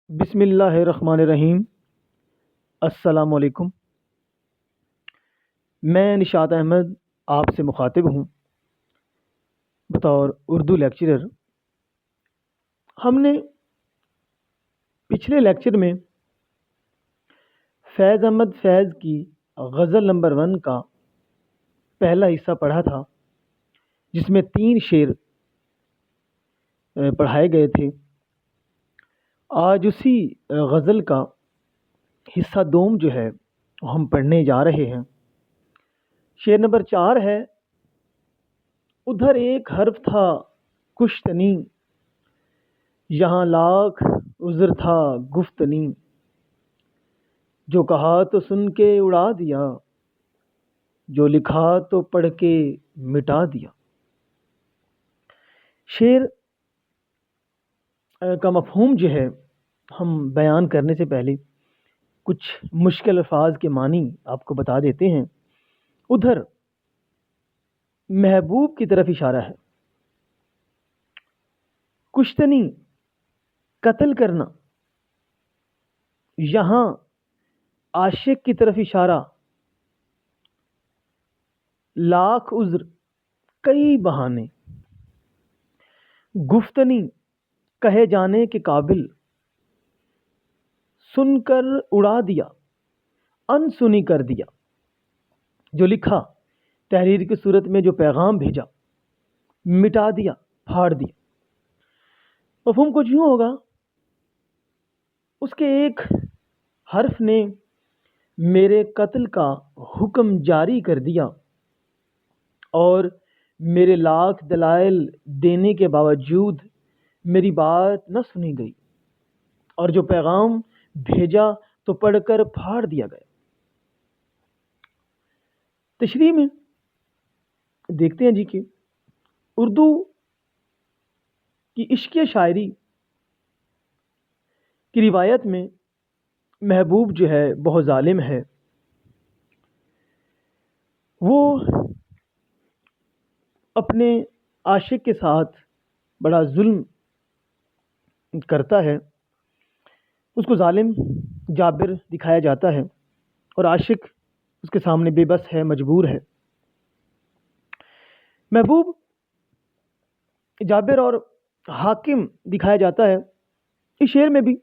بسم اللہ الرحمن الرحیم۔ السلام علیکم۔ میں نشاط احمد آپ سے مخاطب ہوں بطور اردو لیکچرر۔ ہم نے پچھلے لیکچر میں فیض احمد فیض کی غزل نمبر 1 کا پہلا حصہ پڑھا تھا، جس میں 3 شعر پڑھائے گئے تھے۔ آج اسی غزل کا حصہ دوم جو ہے وہ ہم پڑھنے جا رہے ہیں۔ شعر نمبر 4 ہے: ادھر ایک حرف تھا کشتنی، یہاں لاکھ عذر تھا گفتنی، جو کہا تو سن کے اڑا دیا، جو لکھا تو پڑھ کے مٹا دیا۔ شعر کا مفہوم جو ہے ہم بیان کرنے سے پہلے کچھ مشکل الفاظ کے معنی آپ کو بتا دیتے ہیں۔ ادھر محبوب کی طرف اشارہ ہے، کشتنی قتل کرنا، یہاں عاشق کی طرف اشارہ، لاکھ عذر کئی بہانے، گفتنی کہے جانے کے قابل، سن کر اڑا دیا، ان سنی کر دیا، جو لکھا تحریر کی صورت میں جو پیغام بھیجا، مٹا دیا، پھاڑ دیا۔ مفہوم کچھ یوں ہوگا: اس کے ایک حرف نے میرے قتل کا حکم جاری کر دیا، اور میرے لاکھ دلائل دینے کے باوجود میری بات نہ سنی گئی، اور جو پیغام بھیجا تو پڑھ کر پھاڑ دیا گیا۔ تشریح میں دیکھتے ہیں کہ اردو کی عشقیہ شاعری کی روایت میں محبوب جو ہے بہت ظالم ہے۔ وہ اپنے عاشق کے ساتھ بڑا ظلم کرتا ہے۔ اس کو ظالم جابر دکھایا جاتا ہے، اور عاشق اس کے سامنے بے بس ہے، مجبور ہے۔ محبوب جابر اور حاکم دکھایا جاتا ہے۔ اس شعر میں بھی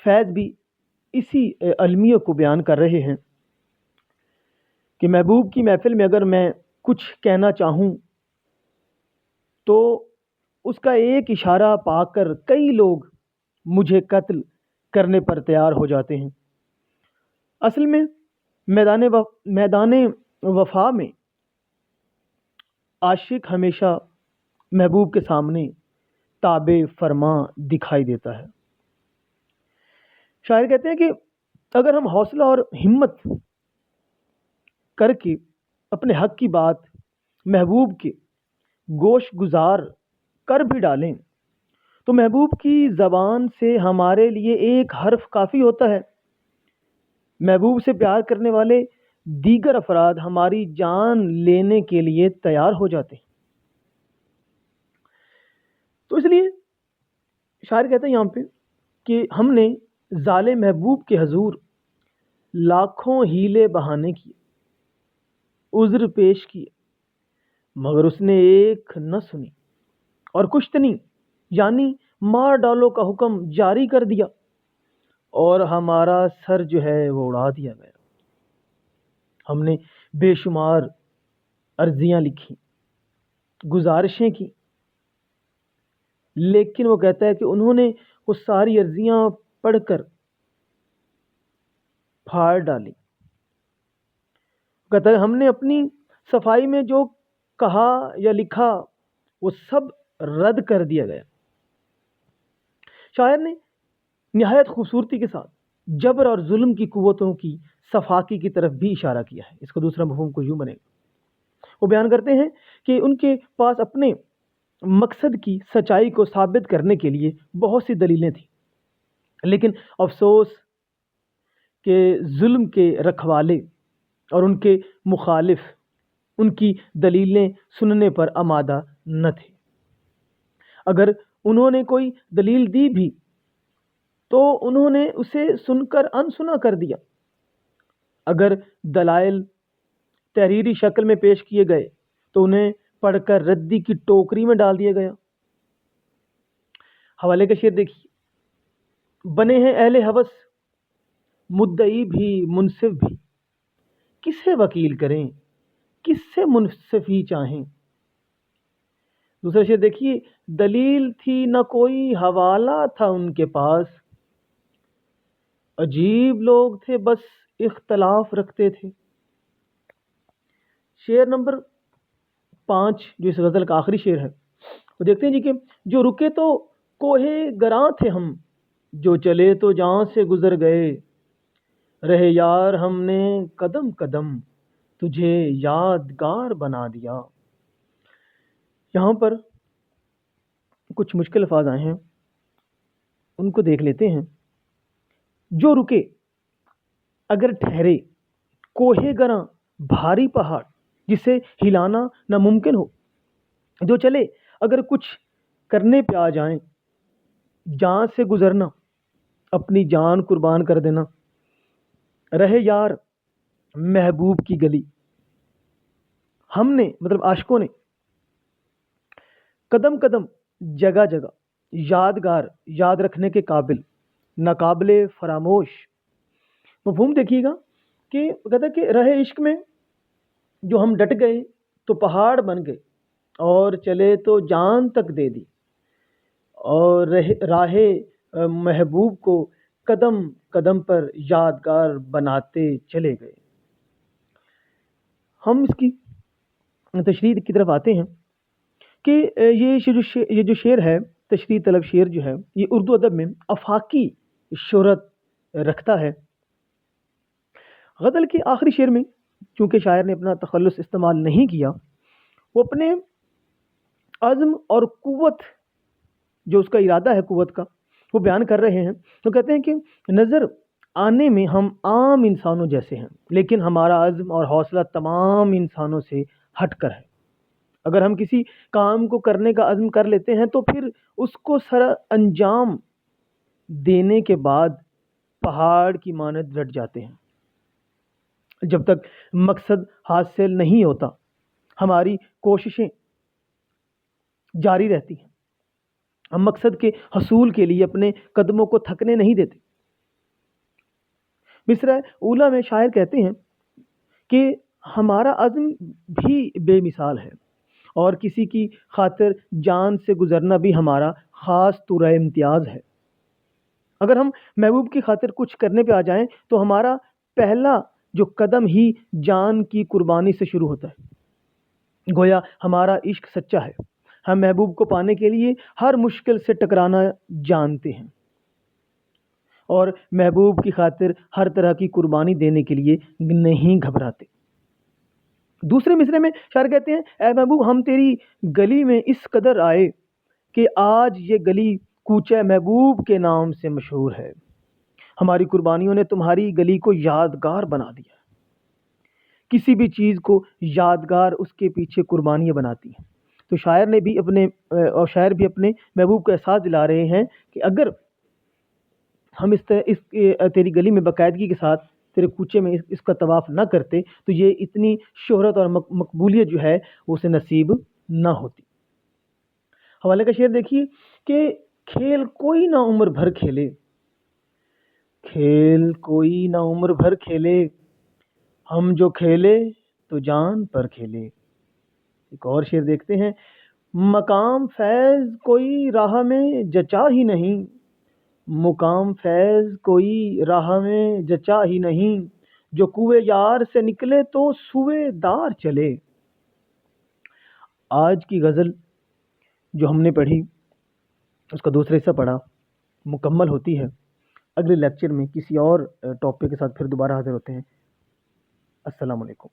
فیض بھی اسی المیہ کو بیان کر رہے ہیں کہ محبوب کی محفل میں اگر میں کچھ کہنا چاہوں تو اس کا ایک اشارہ پا کر کئی لوگ مجھے قتل کرنے پر تیار ہو جاتے ہیں۔ اصل میں میدان وفا میں عاشق ہمیشہ محبوب کے سامنے تابع فرما دکھائی دیتا ہے۔ شاعر کہتے ہیں کہ اگر ہم حوصلہ اور ہمت کر کے اپنے حق کی بات محبوب کے گوش گزار کر بھی ڈالیں تو محبوب کی زبان سے ہمارے لیے ایک حرف کافی ہوتا ہے۔ محبوب سے پیار کرنے والے دیگر افراد ہماری جان لینے کے لیے تیار ہو جاتے ہیں۔ تو اس لیے شاعر کہتے ہیں یہاں پہ کہ ہم نے ظالم محبوب کے حضور لاکھوں ہیلے بہانے کیے، عذر پیش کیے، مگر اس نے ایک نہ سنی، اور کشتنی یعنی مار ڈالو کا حکم جاری کر دیا، اور ہمارا سر جو ہے وہ اڑا دیا گیا۔ ہم نے بے شمار عرضیاں لکھی، گزارشیں کی، لیکن وہ کہتا ہے کہ انہوں نے وہ ساری عرضیاں پڑھ کر پھاڑ ڈالی۔ کہتا ہے ہم نے اپنی صفائی میں جو کہا یا لکھا وہ سب رد کر دیا گیا۔ شاعر نے نہایت خوبصورتی کے ساتھ جبر اور ظلم کی قوتوں کی صفاقی کی طرف بھی اشارہ کیا ہے۔ اس کا دوسرا مفہوم کو یوں بنے گا، وہ بیان کرتے ہیں کہ ان کے پاس اپنے مقصد کی سچائی کو ثابت کرنے کے لیے بہت سی دلیلیں تھیں، لیکن افسوس کہ ظلم کے رکھوالے اور ان کے مخالف ان کی دلیلیں سننے پر آمادہ نہ تھے۔ اگر انہوں نے کوئی دلیل دی بھی تو انہوں نے اسے سن کر انسنا کر دیا۔ اگر دلائل تحریری شکل میں پیش کیے گئے تو انہیں پڑھ کر ردی کی ٹوکری میں ڈال دیا گیا۔ حوالے کا شعر دیکھیے، بنے ہیں اہل ہوس مدعی بھی منصف بھی، کسے وکیل کریں کس سے منصفی چاہیں۔ دوسرا شعر دیکھیے، دلیل تھی نہ کوئی حوالہ تھا ان کے پاس، عجیب لوگ تھے بس اختلاف رکھتے تھے۔ شعر نمبر 5 جو اس غزل کا آخری شعر ہے، وہ دیکھتے ہیں جی کہ جو رکے تو کوہے گراں تھے ہم، جو چلے تو جہاں سے گزر گئے، رہے یار ہم نے قدم قدم تجھے یادگار بنا دیا۔ یہاں پر کچھ مشکل الفاظ آئے ہیں، ان کو دیکھ لیتے ہیں۔ جو رکے، اگر ٹھہرے، کوہے گراں بھاری پہاڑ جسے ہلانا ناممکن ہو، جو چلے اگر کچھ کرنے پہ آ جائیں، جان سے گزرنا، اپنی جان قربان کر دینا، رہے یار محبوب کی گلی، ہم نے مطلب عاشقوں نے قدم قدم جگہ جگہ یادگار، یاد رکھنے کے قابل، ناقابل فراموش۔ مفہوم دیکھیے گا کہ کہتا ہے کہ رہے عشق میں جو ہم ڈٹ گئے تو پہاڑ بن گئے، اور چلے تو جان تک دے دی، اور راہ محبوب کو قدم قدم پر یادگار بناتے چلے گئے۔ ہم اس کی تشریح کی طرف آتے ہیں کہ یہ جو شعر ہے، تشریح طلب شعر جو ہے، یہ اردو ادب میں آفاقی شہرت رکھتا ہے۔ غزل کے آخری شعر میں چونکہ شاعر نے اپنا تخلص استعمال نہیں کیا، وہ اپنے عزم اور قوت، جو اس کا ارادہ ہے قوت کا، وہ بیان کر رہے ہیں۔ تو کہتے ہیں کہ نظر آنے میں ہم عام انسانوں جیسے ہیں، لیکن ہمارا عزم اور حوصلہ تمام انسانوں سے ہٹ کر ہے۔ اگر ہم کسی کام کو کرنے کا عزم کر لیتے ہیں تو پھر اس کو سر انجام دینے کے بعد پہاڑ کی مانند ڈٹ جاتے ہیں۔ جب تک مقصد حاصل نہیں ہوتا، ہماری کوششیں جاری رہتی ہیں، ہم مقصد کے حصول کے لیے اپنے قدموں کو تھکنے نہیں دیتے۔ مصرع اولیٰ میں شاعر کہتے ہیں کہ ہمارا عزم بھی بے مثال ہے، اور کسی کی خاطر جان سے گزرنا بھی ہمارا خاص طور امتیاز ہے۔ اگر ہم محبوب کی خاطر کچھ کرنے پہ آ جائیں تو ہمارا پہلا جو قدم ہی جان کی قربانی سے شروع ہوتا ہے۔ گویا ہمارا عشق سچا ہے، ہم محبوب کو پانے کے لیے ہر مشکل سے ٹکرانا جانتے ہیں، اور محبوب کی خاطر ہر طرح کی قربانی دینے کے لیے نہیں گھبراتے۔ دوسرے مصرعے میں شاعر کہتے ہیں، اے محبوب ہم تیری گلی میں اس قدر آئے کہ آج یہ گلی کوچہ محبوب کے نام سے مشہور ہے۔ ہماری قربانیوں نے تمہاری گلی کو یادگار بنا دیا۔ کسی بھی چیز کو یادگار اس کے پیچھے قربانیاں بناتی ہیں۔ تو شاعر بھی اپنے محبوب کو احساس دلا رہے ہیں کہ اگر ہم تیری گلی میں باقاعدگی کے ساتھ، تیرے کوچے میں اس کا طواف نہ کرتے تو یہ اتنی شہرت اور مقبولیت جو ہے وہ اسے نصیب نہ ہوتی۔ حوالے کا شعر دیکھیے کہ کھیل کوئی نہ عمر بھر کھیلے، کھیل کوئی نہ عمر بھر کھیلے، ہم جو کھیلے تو جان پر کھیلے۔ ایک اور شعر دیکھتے ہیں، مقام فیض کوئی راہ میں جچا ہی نہیں، مقام فیض کوئی راہ میں جچا ہی نہیں، جو کوئے یار سے نکلے تو سوئے دار چلے۔ آج کی غزل جو ہم نے پڑھی، اس کا دوسرا حصہ پڑھا، مکمل ہوتی ہے۔ اگلے لیکچر میں کسی اور ٹاپک کے ساتھ پھر دوبارہ حاضر ہوتے ہیں۔ السلام علیکم۔